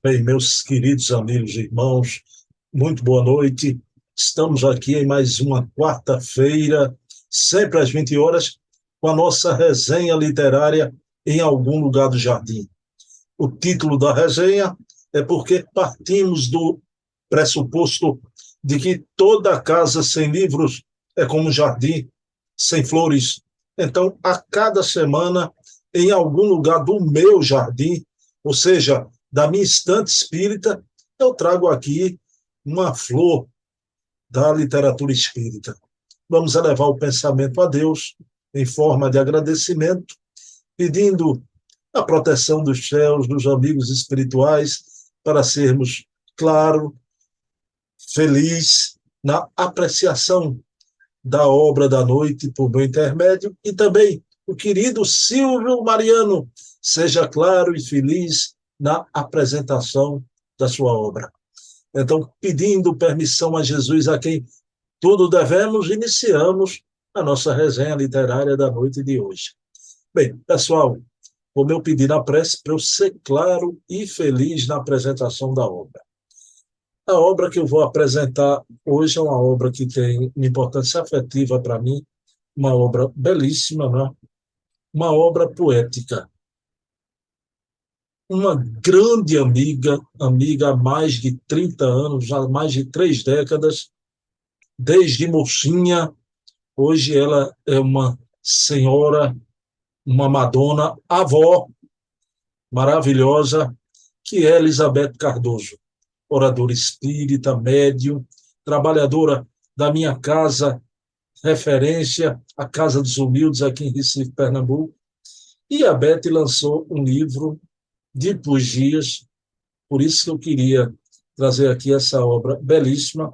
Bem, meus queridos amigos e irmãos, muito boa noite. Estamos aqui em mais uma quarta-feira, sempre às 20 horas, com a nossa resenha literária em algum lugar do jardim. O título da resenha é porque partimos do pressuposto de que toda casa sem livros é como um jardim sem flores. Então, a cada semana, em algum lugar do meu jardim, ou seja, da minha estante espírita, eu trago aqui uma flor da literatura espírita. Vamos elevar o pensamento a Deus em forma de agradecimento, pedindo a proteção dos céus, dos amigos espirituais, para sermos, claro, felizes na apreciação da obra da noite por meu intermédio e também o querido Silvio Mariano seja claro e feliz na apresentação da sua obra. Então, pedindo permissão a Jesus, a quem tudo devemos, iniciamos a nossa resenha literária da noite de hoje. Bem, pessoal, como eu pedi na prece, para eu ser claro e feliz na apresentação da obra. A obra que eu vou apresentar hoje é uma obra que tem uma importância afetiva para mim, uma obra belíssima, né? Uma obra poética. Uma grande amiga há mais de 30 anos, já há mais de 3 décadas, desde mocinha. Hoje ela é uma senhora, uma madona, avó maravilhosa, que é Elizabeth Cardoso, oradora espírita, médium, trabalhadora da minha casa, referência, a Casa dos Humildes, aqui em Recife, Pernambuco. E a Beth lançou um livro de poesias, por isso que eu queria trazer aqui essa obra belíssima,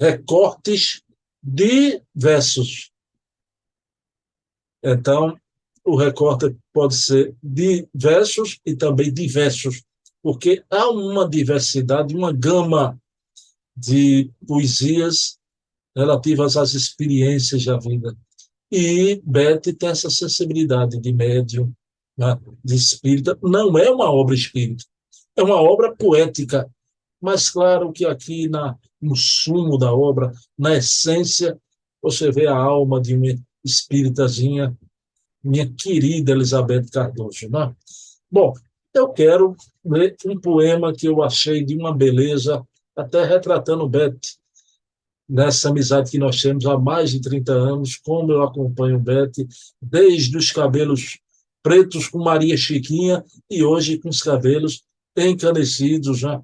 Recortes de Versos. Então, o recorte pode ser de versos e também diversos, porque há uma diversidade, uma gama de poesias relativas às experiências da vida. E Beth tem essa sensibilidade de médium, né, de espírita. Não é uma obra espírita, é uma obra poética, mas claro que aqui no sumo da obra, na essência, você vê a alma de uma espíritazinha, minha querida Elizabeth Cardoso. Né? Bom, eu quero ler um poema que eu achei de uma beleza, até retratando Beth, nessa amizade que nós temos há mais de 30 anos, como eu acompanho Beth, desde os cabelos pretos com Maria Chiquinha e hoje com os cabelos encanecidos, já.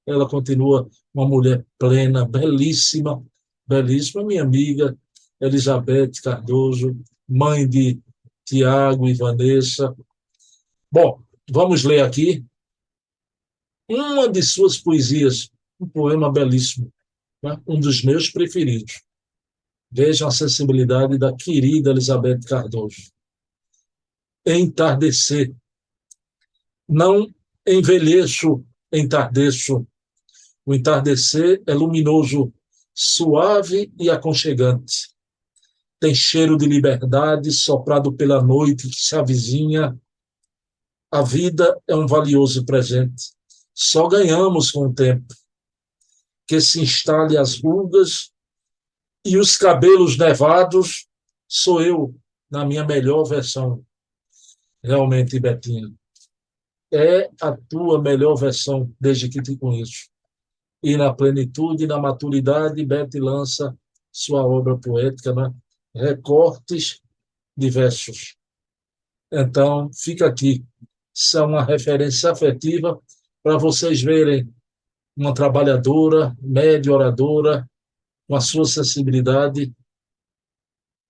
Ela continua uma mulher plena, belíssima, belíssima, minha amiga Elizabeth Cardoso, mãe de Tiago e Vanessa. Bom, vamos ler aqui uma de suas poesias, um poema belíssimo, né? Um dos meus preferidos. Vejam a sensibilidade da querida Elizabeth Cardoso. Entardecer. Não envelheço, entardeço. O entardecer é luminoso, suave e aconchegante. Tem cheiro de liberdade soprado pela noite que se avizinha. A vida é um valioso presente. Só ganhamos com o tempo. Que se instale as rugas e os cabelos nevados, sou eu, na minha melhor versão. Realmente, Betinha, é a tua melhor versão desde que te conheço. E na plenitude e na maturidade, Beth lança sua obra poética, né? Recortes de versos. Então, fica aqui. Isso é uma referência afetiva para vocês verem uma trabalhadora, média oradora, com a sua sensibilidade,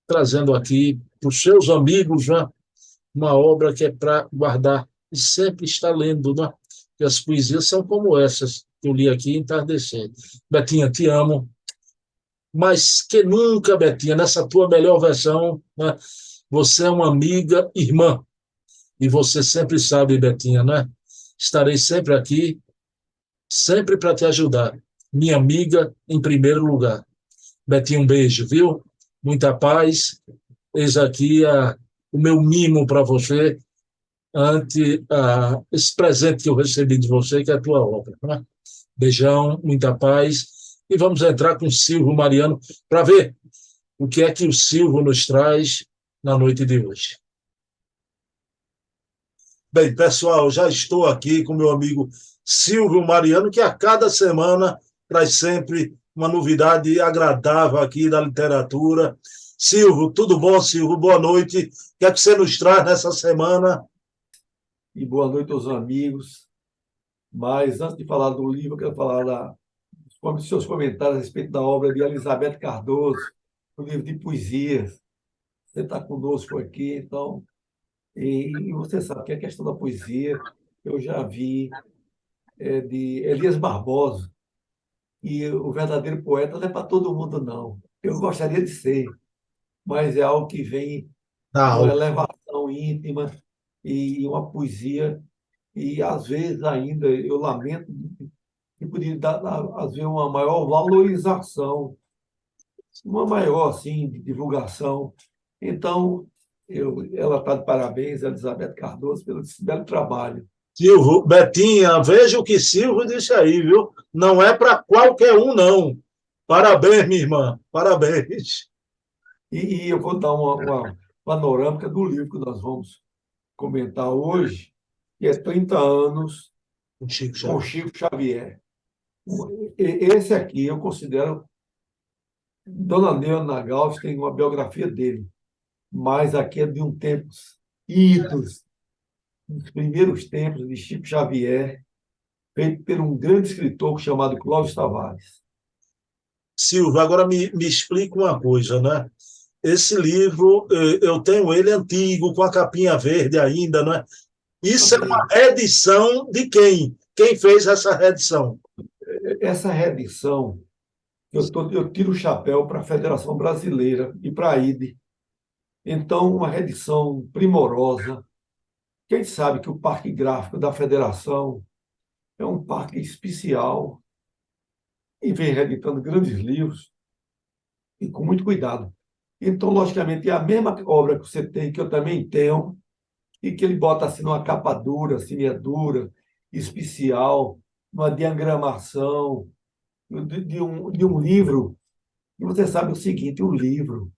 trazendo aqui para os seus amigos, né? Uma obra que é para guardar e sempre estar lendo, né? E as poesias são como essas que eu li aqui, Entardecer. Betinha, te amo, mas que nunca, Betinha, nessa tua melhor versão, né? Você é uma amiga, irmã, e você sempre sabe, Betinha, né? Estarei sempre aqui, sempre para te ajudar. Minha amiga em primeiro lugar. Betinha, um beijo, viu? Muita paz. Eis aqui o meu mimo para você. ante esse presente que eu recebi de você, que é a tua obra. Né? Beijão, muita paz. E vamos entrar com o Silvio Mariano para ver o que é que o Silvio nos traz na noite de hoje. Bem, pessoal, já estou aqui com meu amigo Silvio Mariano, que a cada semana traz sempre uma novidade agradável aqui da literatura. Silvio, tudo bom, Silvio? Boa noite. O que é que você nos traz nessa semana? E boa noite aos amigos. Mas antes de falar do livro, eu quero falar dos seus comentários a respeito da obra de Elizabeth Cardoso, o livro de poesias. Você está conosco aqui, então, e você sabe que a questão da poesia eu já vi de Elias Barbosa, e o verdadeiro poeta não é para todo mundo, não. Eu gostaria de ser, mas é algo que vem Da de uma alma. elevação íntima e uma poesia, e às vezes ainda eu lamento que poderia dar, às vezes, uma maior valorização, uma maior, assim, de divulgação. Então, ela está de parabéns, Elizabeth Cardoso, pelo esse belo trabalho. Silvio, Betinha, veja o que Silvio disse aí, viu? Não é para qualquer um, não. Parabéns, minha irmã. Parabéns. E eu vou dar uma panorâmica do livro que nós vamos comentar hoje, que é 30 anos O Chico com Xavier. Chico Xavier. Esse aqui eu considero, Dona Neua Nagal tem uma biografia dele, mas aqui é de um tempos idos, dos primeiros tempos de Chico Xavier, feito por um grande escritor chamado Clóvis Tavares. Silvio, agora me explica uma coisa, né? Esse livro, eu tenho ele antigo, com a capinha verde ainda, né? Isso é uma Também. reedição de quem? Quem fez essa reedição? Essa reedição, eu tiro o chapéu para a Federação Brasileira e para a IDE. Então, uma reedição primorosa. Quem sabe que o Parque Gráfico da Federação é um parque especial e vem reeditando grandes livros e com muito cuidado. Então, logicamente, é a mesma obra que você tem, que eu também tenho, e que ele bota assim numa capa dura, assim, é dura, especial, uma diagramação de um livro. E você sabe o seguinte, o livro,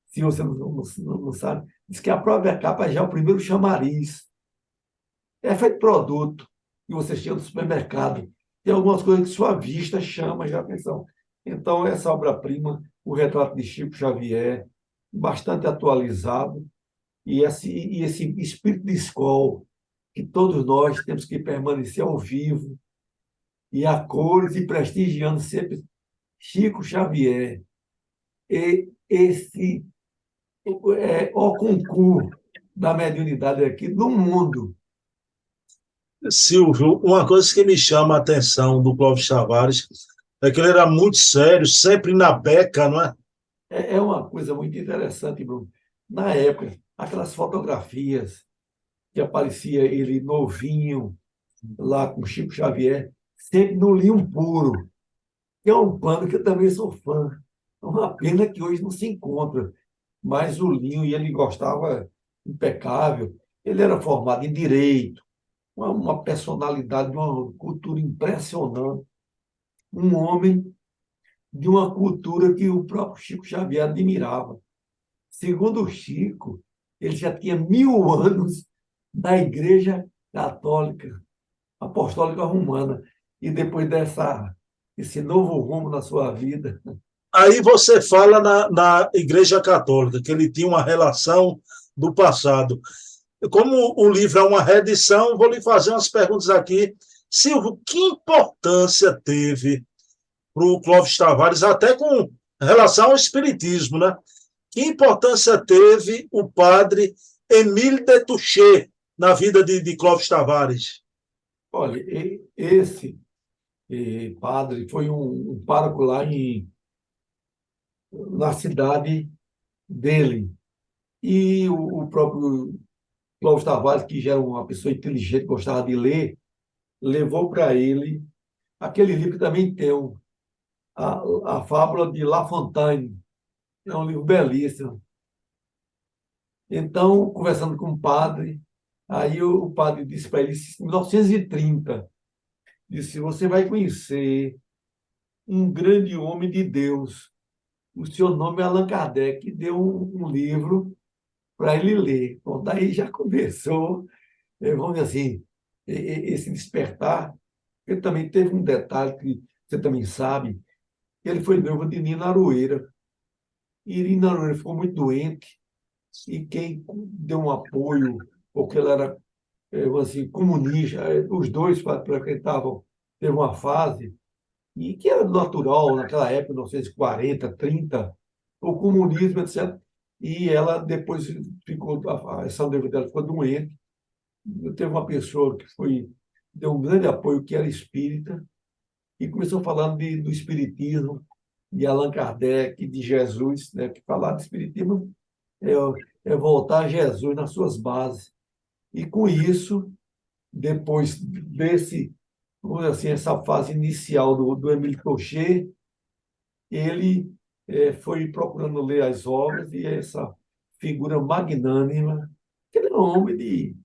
se você não sabe, diz que a própria capa já é o primeiro chamariz. É feito produto, e você chega no supermercado, tem algumas coisas que sua vista chama já a atenção. Então, essa obra-prima, o retrato de Chico Xavier, bastante atualizado, e esse espírito de escola, que todos nós temos que permanecer ao vivo, e a cores, e prestigiando sempre Chico Xavier, e esse o concurso da mediunidade aqui no mundo. Silvio, uma coisa que me chama a atenção do Clóvis Tavares é que ele era muito sério, sempre na beca, não é? É uma coisa muito interessante, Bruno. Na época, aquelas fotografias que aparecia ele novinho, lá com Chico Xavier, sempre no linho puro, que é um pano que eu também sou fã. É uma pena que hoje não se encontra, mas o linho, e ele gostava impecável. Ele era formado em direito, uma personalidade, de uma cultura impressionante, um homem de uma cultura que o próprio Chico Xavier admirava. Segundo o Chico, ele já tinha 1000 anos na Igreja Católica Apostólica Romana. E depois esse novo rumo na sua vida. Aí você fala na Igreja Católica, que ele tinha uma relação do passado. Como o livro é uma reedição, vou lhe fazer umas perguntas aqui. Silvio, que importância teve para o Clóvis Tavares, até com relação ao espiritismo, né? Que importância teve o padre Émile de Touché na vida de Clóvis Tavares? Olha, esse padre foi um pároco lá na cidade dele. E o próprio Clóvis Tavares, que já era uma pessoa inteligente, gostava de ler, levou para ele aquele livro que também tem a Fábula de La Fontaine. É um livro belíssimo. Então, conversando com o padre, Aí o padre disse para ele, em 1930, disse, você vai conhecer um grande homem de Deus. O seu nome é Allan Kardec, e deu um livro para ele ler. Bom, daí já começou, vamos dizer assim, esse despertar. Ele também teve um detalhe que você também sabe, ele foi noivo de Nina Aroeira. E Nina Aroeira ficou muito doente, e quem deu um apoio, porque ela era, vamos assim, comunista, os dois frequentavam, teve uma fase, e que era natural naquela época, 1940, 30, o comunismo, etc. E ela depois ficou, essa noiva dela ficou doente. Teve uma pessoa que foi, deu um grande apoio, que era espírita, e começou falando do espiritismo, de Allan Kardec, de Jesus, né? Que falar de espiritismo é, é voltar a Jesus nas suas bases. E com isso, depois desse, vamos dizer assim, essa fase inicial do Emile Cauchet, ele foi procurando ler as obras, e essa figura magnânima, que ele era um homem de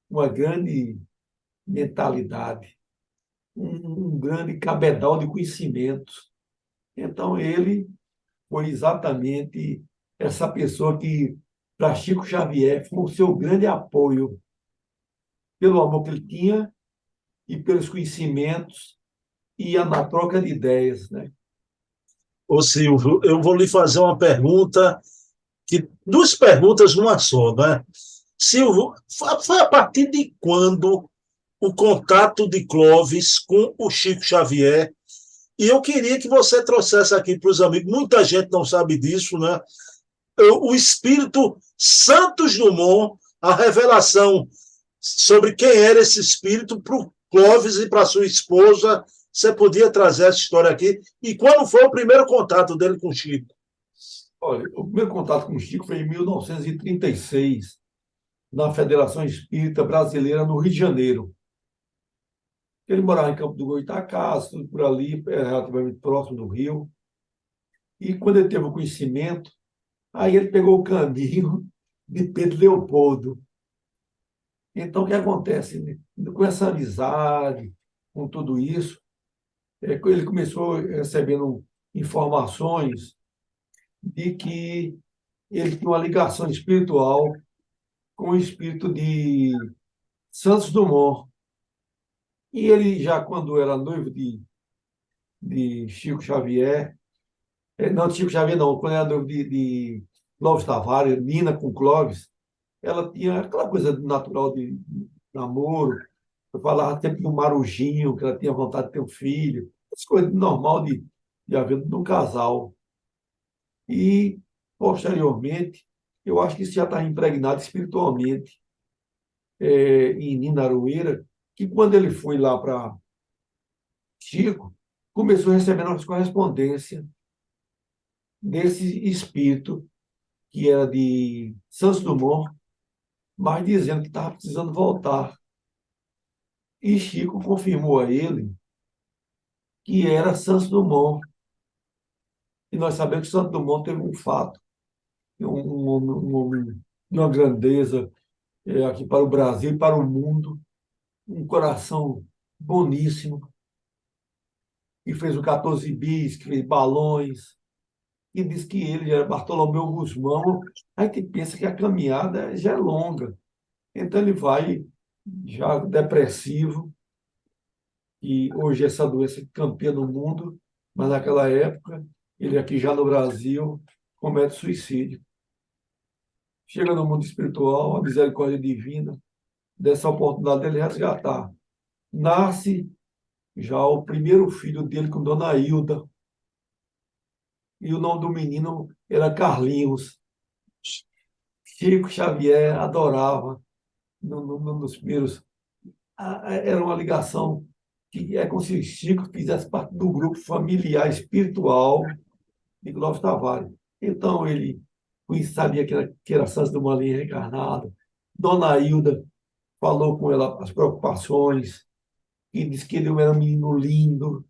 uma grande mentalidade, um grande cabedal de conhecimentos. Então, ele foi exatamente essa pessoa que, para Chico Xavier, foi o seu grande apoio, pelo amor que ele tinha e pelos conhecimentos e na troca de ideias, né? Ô Silvio, eu vou lhe fazer uma pergunta, que duas perguntas numa só, né? Silvio, foi a partir de quando o contato de Clóvis com o Chico Xavier? E eu queria que você trouxesse aqui para os amigos, muita gente não sabe disso, né? O espírito Santos Dumont, a revelação sobre quem era esse espírito para o Clóvis e para sua esposa. Você podia trazer essa história aqui? E quando foi o primeiro contato dele com o Chico? Olha, o primeiro contato com o Chico foi em 1936, na Federação Espírita Brasileira, no Rio de Janeiro. Ele morava em Campo do Goitacazes, tudo por ali, relativamente próximo do Rio. E quando ele teve o conhecimento, aí ele pegou o caminho de Pedro Leopoldo. Então, o que acontece, né? Com essa amizade, com tudo isso, ele começou recebendo informações de que ele tinha uma ligação espiritual com o espírito de Santos Dumont. E ele já, quando era noivo de Chico Xavier, não, de Chico Xavier não, quando era noivo de Clóvis Tavares, Nina com Clóvis, ela tinha aquela coisa natural de namoro. Eu falava sempre do Marujinho, que ela tinha vontade de ter um filho, as coisas normal de haver num casal. E, posteriormente, eu acho que isso já está impregnado espiritualmente, em Nina Aroeira, que quando ele foi lá para Chico, começou recebendo as correspondências desse espírito, que era de Santos Dumont, mas dizendo que estava precisando voltar. E Chico confirmou a ele que era Santos Dumont. E nós sabemos que Santos Dumont teve um fato, um homem de uma grandeza, aqui para o Brasil e para o mundo, um coração boníssimo, que fez o 14 bis, que fez balões, e diz que ele era Bartolomeu Gusmão. Aí que pensa que a caminhada já é longa. Então ele vai já depressivo, e hoje essa doença é campeã no mundo, mas naquela época, ele aqui já no Brasil, comete suicídio. Chega no mundo espiritual, a misericórdia divina, dessa oportunidade dele resgatar. Nasce já o primeiro filho dele com Dona Hilda, e o nome do menino era Carlinhos. Chico Xavier adorava, nos primeiros. Era uma ligação que é como se Chico fizesse parte do grupo familiar espiritual de Clóvis Tavares. Então, ele sabia que era Santos Dumont reencarnado. Dona Hilda falou com ela as preocupações, e disse que ele era um menino lindo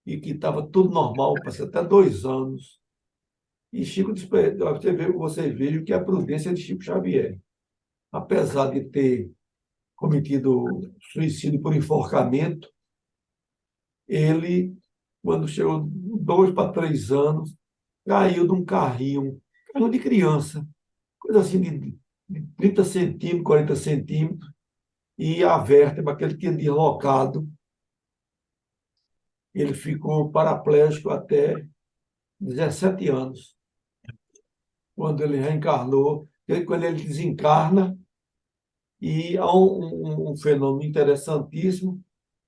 e que estava tudo normal, passei até 2 anos. E Chico disse para ele, você veja o que é a prudência de Chico Xavier. apesar de ter cometido suicídio por enforcamento, ele, quando chegou 2 para 3 anos, caiu de um carrinho de criança, coisa assim de 30 centímetros, 40 centímetros, e a vértebra que ele tinha deslocado, ele ficou paraplégico até 17 anos, quando ele reencarnou. Quando ele desencarna, e há um fenômeno interessantíssimo,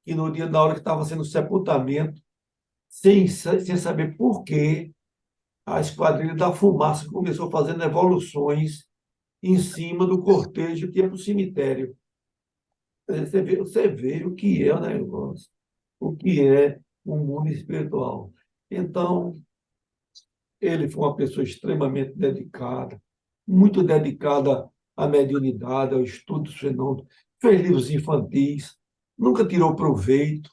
que no dia da hora que estava sendo o sepultamento, sem saber por quê, a Esquadrilha da Fumaça começou fazendo evoluções em cima do cortejo que ia para o cemitério. Você vê o que é o negócio, o que é o mundo espiritual. Então, ele foi uma pessoa extremamente dedicada, muito dedicada à mediunidade, ao estudo dos fenômenos, fez livros infantis, nunca tirou proveito.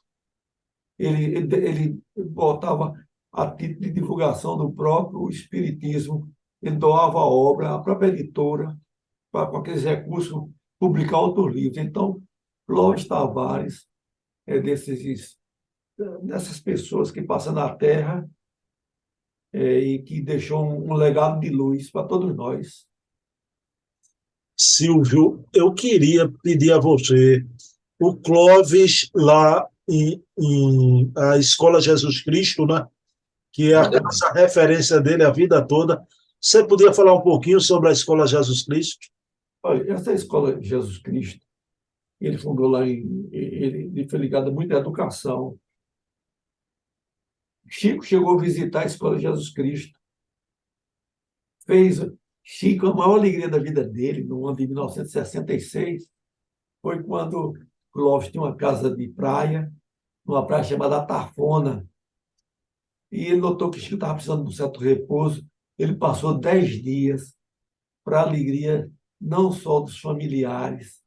Ele botava a título de divulgação do próprio espiritismo, ele doava a obra, a própria editora, com aqueles recursos, publicar outros livros. Então, Clóvis Tavares é dessas pessoas que passam na Terra, e que deixou um legado de luz para todos nós. Silvio, eu queria pedir a você, o Clóvis lá em a Escola Jesus Cristo, né? Que é a casa referência dele a vida toda. Você podia falar um pouquinho sobre a Escola Jesus Cristo? Olha, essa escola Jesus Cristo, ele fundou lá ele foi ligado muito à educação. Chico chegou a visitar a escola Jesus Cristo, fez Chico, a maior alegria da vida dele, no ano de 1966, foi quando Clóvis tinha uma casa de praia, numa praia chamada Tafona, e ele notou que Chico estava precisando de um certo repouso. Ele passou 10 dias para a alegria não só dos familiares,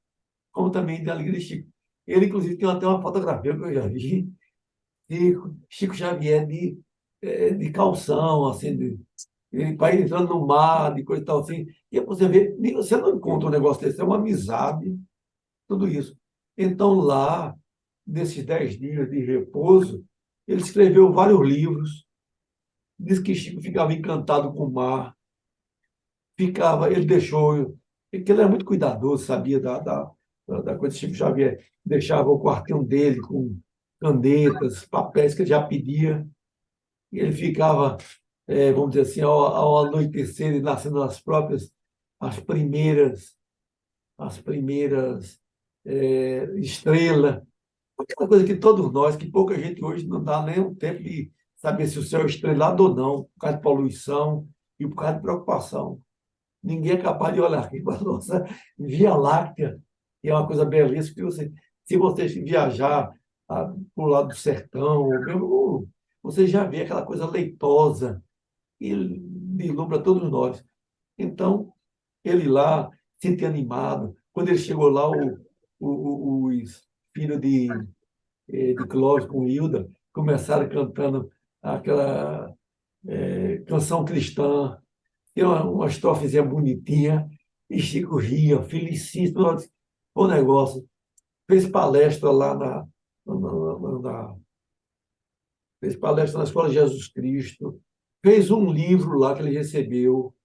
como também da alegria de Chico. Ele, inclusive, tem até uma fotografia que eu já vi, de Chico Xavier de calção, assim, ele vai entrando no mar, de coisa e tal, assim. E você vê, você não encontra um negócio desse, é uma amizade, tudo isso. Então, lá, nesses 10 dias de repouso, ele escreveu vários livros, diz que Chico ficava encantado com o mar, ele deixou, porque ele era muito cuidadoso, sabia da coisa de Chico Xavier, deixava o quartinho dele com canetas, papéis que ele já pedia, e ele ficava, vamos dizer assim, ao anoitecer, e nascendo as primeiras estrelas, aquela coisa que todos nós, que pouca gente hoje não dá nem o tempo de saber se o céu é estrelado ou não, por causa de poluição e por causa de preocupação. Ninguém é capaz de olhar aqui para a nossa Via Láctea, que é uma coisa belíssima, que se você viajar para o lado do sertão, ou mesmo, você já vê aquela coisa leitosa e deslumbra todos nós. Então, ele lá, se sentia animado. Quando ele chegou lá, os filhos de Clóvis com Hilda começaram cantando aquela canção cristã, tem uma estrofezinha bonitinha, e Chico ria, felicíssimo, o negócio. Fez palestra lá fez palestra na Escola Jesus Cristo, fez um livro lá que ele recebeu,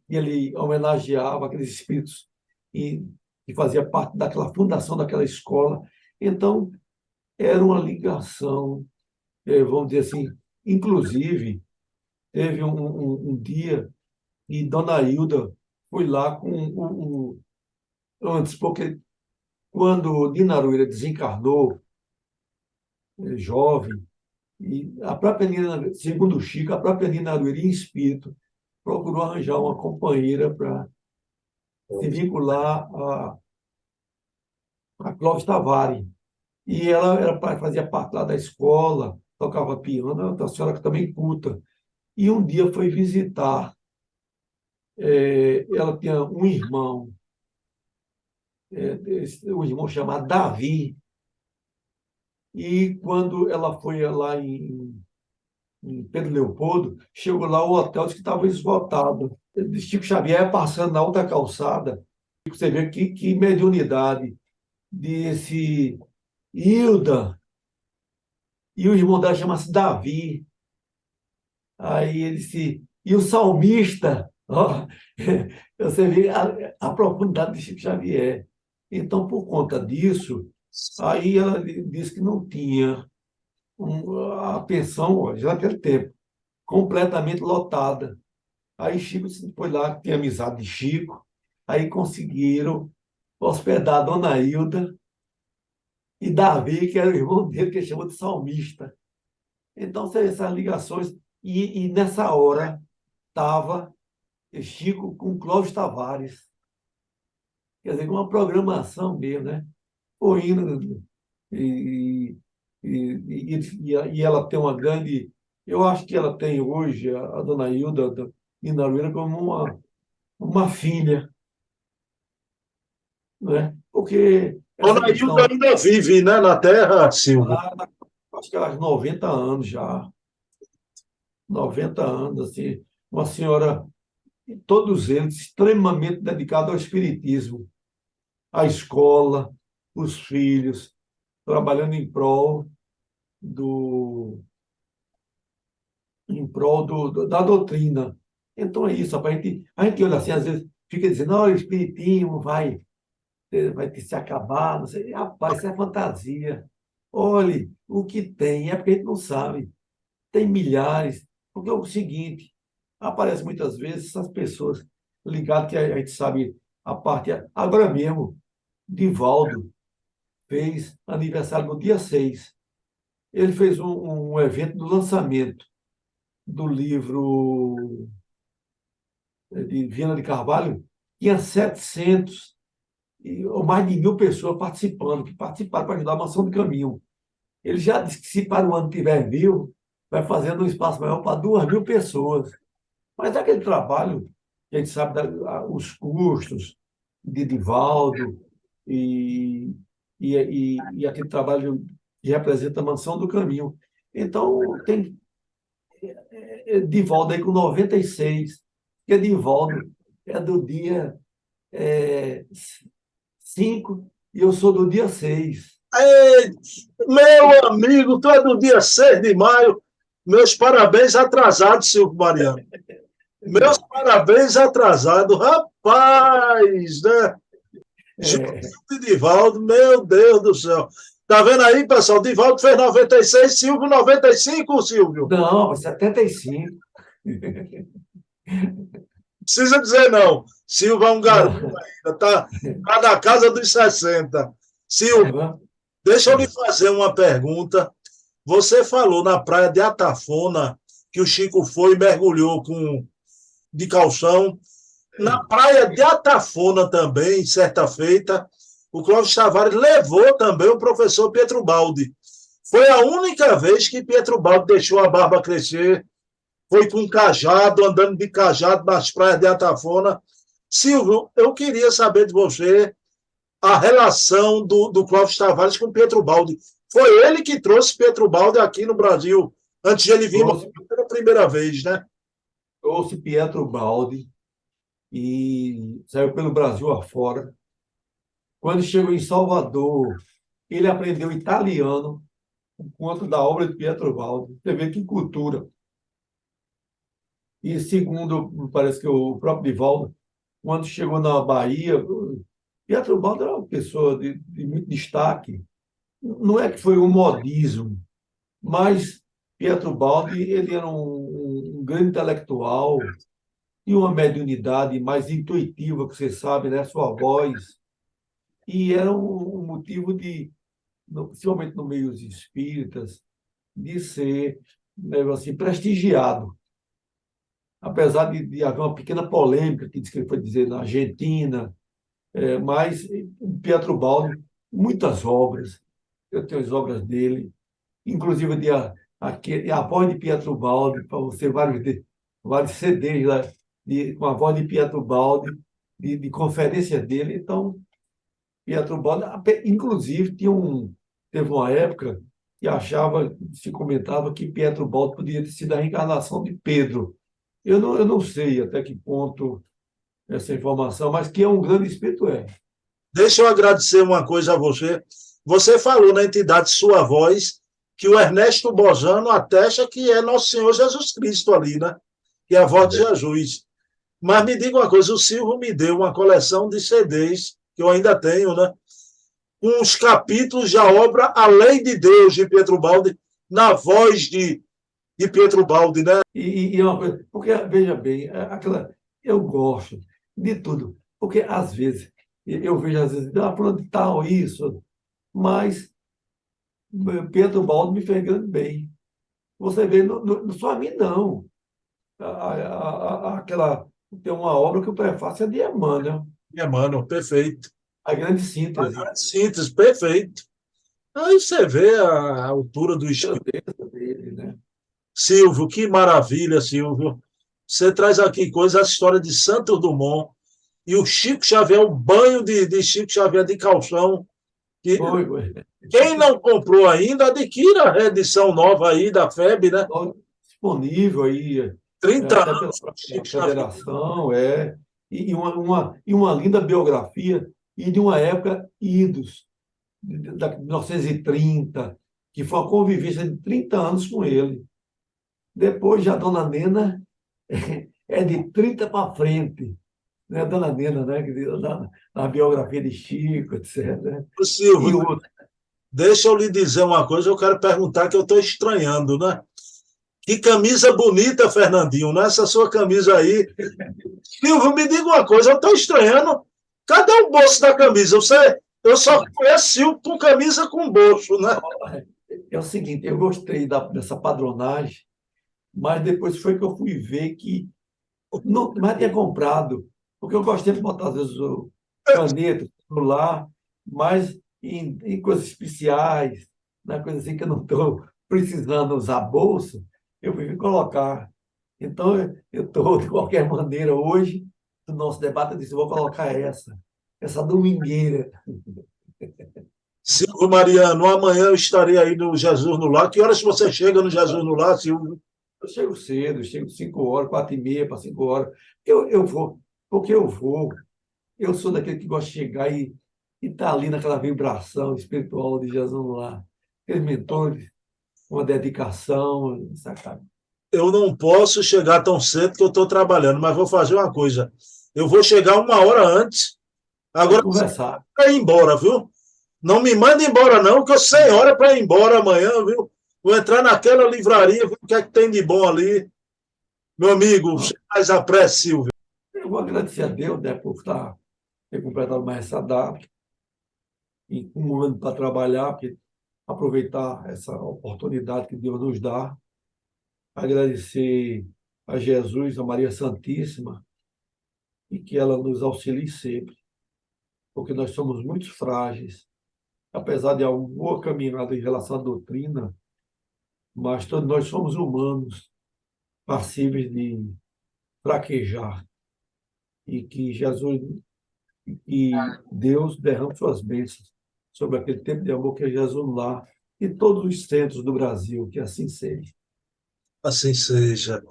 e ele homenageava aqueles espíritos e, que fazia parte daquela fundação daquela escola. Então, era uma ligação, vamos dizer assim, inclusive, teve um dia e Dona Hilda foi lá com antes, porque quando Dinaruira desencarnou, jovem, e a própria Nina, segundo o Chico, a própria Dinaruira em espírito procurou arranjar uma companheira para se vincular a Clóvis Tavares. E ela fazia parte lá da escola, tocava piano, era uma senhora que também culta. E um dia foi visitar, ela tinha um irmão, um irmão chamado Davi. E quando ela foi lá em Pedro Leopoldo, chegou lá, o hotel disse que estava esgotado. Chico Xavier passando na outra calçada, você vê que mediunidade desse Hilda, e o irmão dela chama-se Davi. Aí ele disse, e o salmista, ó, você vê a profundidade de Chico Xavier. Então, por conta disso, aí ela disse que não tinha a pensão, já naquele tempo, completamente lotada. Aí Chico foi lá, tinha amizade de Chico, aí conseguiram hospedar a Dona Hilda e Davi, que era o irmão dele, que ele chamou de salmista. Então, são essas ligações. E nessa hora estava Chico com Clóvis Tavares. Quer dizer, com uma programação mesmo, né? Foi indo e, e ela tem uma grande. Eu acho que ela tem hoje, a Dona Hilda Inaruíra, como uma filha, né? Porque essa Dona Hilda questão, ainda vive, né, na Terra, Silvio? acho que ela tem 90 anos já, 90 anos, assim, uma senhora, todos eles extremamente dedicados ao espiritismo, à escola, os filhos, trabalhando do, da doutrina. Então é isso, rapaz, a gente olha assim, às vezes fica dizendo, olha, o espiritismo vai ter se acabar, não sei. Rapaz, isso é fantasia. Olhe, o que tem, é porque a gente não sabe. Tem milhares. Porque é o seguinte, aparece muitas vezes essas pessoas ligadas que a gente sabe a parte. Agora mesmo, Divaldo fez aniversário no dia 6. Ele fez um evento do lançamento do livro de Viana de Carvalho. Tinha 700 ou mais de 1.000 pessoas participando, que participaram para ajudar a Mansão do Caminho. Ele já disse que se para o ano tiver 1.000, vai fazendo um espaço maior para 2.000 pessoas. Mas é aquele trabalho, a gente sabe os custos de Divaldo e, e aquele trabalho que representa a Mansão do Caminho. Então, tem Divaldo aí com 96, porque Divaldo é do dia é, 5 e eu sou do dia 6. Ei, meu amigo, tu é do dia 6 de maio. Meus parabéns atrasados, Silvio Mariano. Meus parabéns atrasados. Rapaz, né? É, José de Divaldo, meu Deus do céu. Tá vendo aí, pessoal? Divaldo fez 96, Silvio 95, Silvio. não, 75. Precisa dizer não. Silvio é um garoto Não, ainda, tá na casa dos 60. é, Silvio, deixa eu lhe fazer uma pergunta. Você falou na praia de Atafona que o Chico foi e mergulhou de calção. Na praia de Atafona também, certa feita, o Clóvis Tavares levou também o professor Pietro Baldi. Foi a única vez que Pietro Baldi deixou a barba crescer, foi com cajado, andando de cajado nas praias de Atafona. Silvio, eu queria saber de você a relação do Clóvis Tavares com Pietro Baldi. Foi ele que trouxe Pietro Baldi aqui no Brasil, antes de ele vir trouxe, pela primeira vez, né? trouxe Pietro Baldi e saiu pelo Brasil afora. Quando chegou em Salvador, ele aprendeu italiano por conta da obra de Pietro Baldi. Você vê que cultura. E segundo, parece que o próprio Divaldo, quando chegou na Bahia, Pietro Baldi era uma pessoa de muito destaque. Não é que foi um modismo, mas Pietro Baldi ele era um grande intelectual e uma mediunidade mais intuitiva, que você sabe, né? Sua voz. E era um motivo principalmente no meio dos espíritas, de ser, né, assim, prestigiado. Apesar de haver uma pequena polêmica que diz que ele foi dizer na Argentina, mas Pietro Baldi, muitas obras, eu tenho as obras dele, inclusive a voz de Pietro Baldi, para você vários CDs lá, com a voz de Pietro Baldi, de conferência dele. Então, Pietro Baldi, inclusive, teve uma época e achava, se comentava que Pietro Baldo poderia ter sido a reencarnação de Pedro. Eu não sei até que ponto essa informação, mas que é um grande espírito é. Deixa eu agradecer uma coisa a você. Você falou na entidade Sua Voz que o Ernesto Bozano atesta que é Nosso Senhor Jesus Cristo ali, né? Que é a voz de Jesus. Mas me diga uma coisa, o Silvio me deu uma coleção de CDs, que eu ainda tenho, né? Com os capítulos da obra A Lei de Deus, de Pietro Baldi, na voz de Pietro Baldi, né? E é uma coisa, porque, veja bem, eu gosto de tudo, porque às vezes, eu vejo às vezes, fulano de tal, isso, mas Pedro Baldo me fez grande bem. Você vê, não só a mim, não. Aquela, tem uma obra que o prefácio é de Emmanuel, Minha mano, perfeito. a grande síntese, Síntese, perfeito. Aí você vê a altura do a espírito. grandeza dele, né? Silvio, que maravilha, Silvio. Você traz aqui coisa, a história de Santos Dumont e o Chico Xavier, o banho de Chico Xavier de calção. Que, Foi. quem não comprou ainda, adquira a reedição nova aí da FEB, né? Disponível aí, 30 até pela anos, própria Chico Xavier. federação, e uma linda biografia, e de uma época idos, de 1930, que foi uma convivência de 30 anos com ele. Depois, já a Dona Nena é de 30 para frente, né? A Dona Nena, né? Na biografia de Chico, etc. Silvio, E o deixa eu lhe dizer uma coisa, eu quero perguntar que eu estou estranhando, né? Que camisa bonita, Fernandinho, né? Essa sua camisa aí. Silvio, me diga uma coisa, eu estou estranhando. Cadê o bolso da camisa? Eu só conheço Silvio com camisa com bolso, né? É o seguinte, eu gostei dessa padronagem, mas depois foi que eu fui ver que não, mas tinha comprado, porque eu gostei de botar, às vezes, o caneta, celular, mas em coisas especiais, na coisa assim que eu não estou precisando usar bolsa, eu prefiro colocar. Então, eu estou, de qualquer maneira, hoje, no nosso debate, eu disse, eu vou colocar essa domingueira. Silvio Mariano, amanhã eu estarei aí no Jesus no Lar. Que horas você chega no Jesus no Lar, Silvio? Eu chego cedo, eu chego 5 horas, 4h30 para 5 horas. Eu vou, porque eu sou daquele que gosta de chegar e estar ali naquela vibração espiritual de Jesus lá. Aqueles mentores, uma dedicação, sabe? Eu não posso chegar tão cedo que eu estou trabalhando, mas vou fazer uma coisa. Eu vou chegar uma hora antes. Para Agora você conversar. vai ir embora, viu? Não me manda embora, não, que eu sei hora para ir embora amanhã, viu? Vou entrar naquela livraria, ver o que é que tem de bom ali. Meu amigo, Não. faz a prece, Silvio. Eu vou agradecer a Deus, né, por ter completado mais essa data, e um ano para trabalhar, porque aproveitar essa oportunidade que Deus nos dá. Agradecer a Jesus, a Maria Santíssima, e que ela nos auxilie sempre, porque nós somos muito frágeis, apesar de uma boa caminhada em relação à doutrina, mas todos nós somos humanos, passíveis de fraquejar, e que Jesus e Deus derrame suas bênçãos sobre aquele tempo de amor que é Jesus lá e todos os centros do Brasil, que assim seja. Assim seja.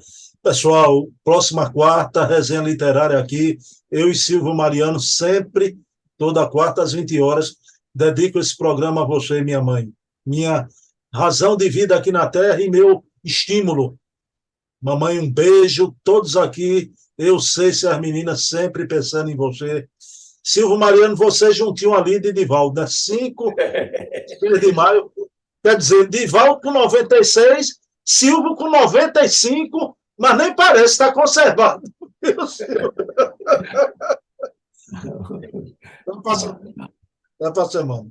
Pessoal, próxima quarta, resenha literária aqui. Eu e Silvio Mariano, sempre, toda quarta às 20 horas. Dedico esse programa a você, minha mãe. Minha razão de vida aqui na Terra e meu estímulo. Mamãe, um beijo. Todos aqui. Eu sei se as meninas sempre pensando em você. Silvio Mariano, você juntinho ali de Divaldo, né? 5 de maio. Quer dizer, Divaldo com 96, Silvio com 95, mas nem parece estar conservado. Vai para semana.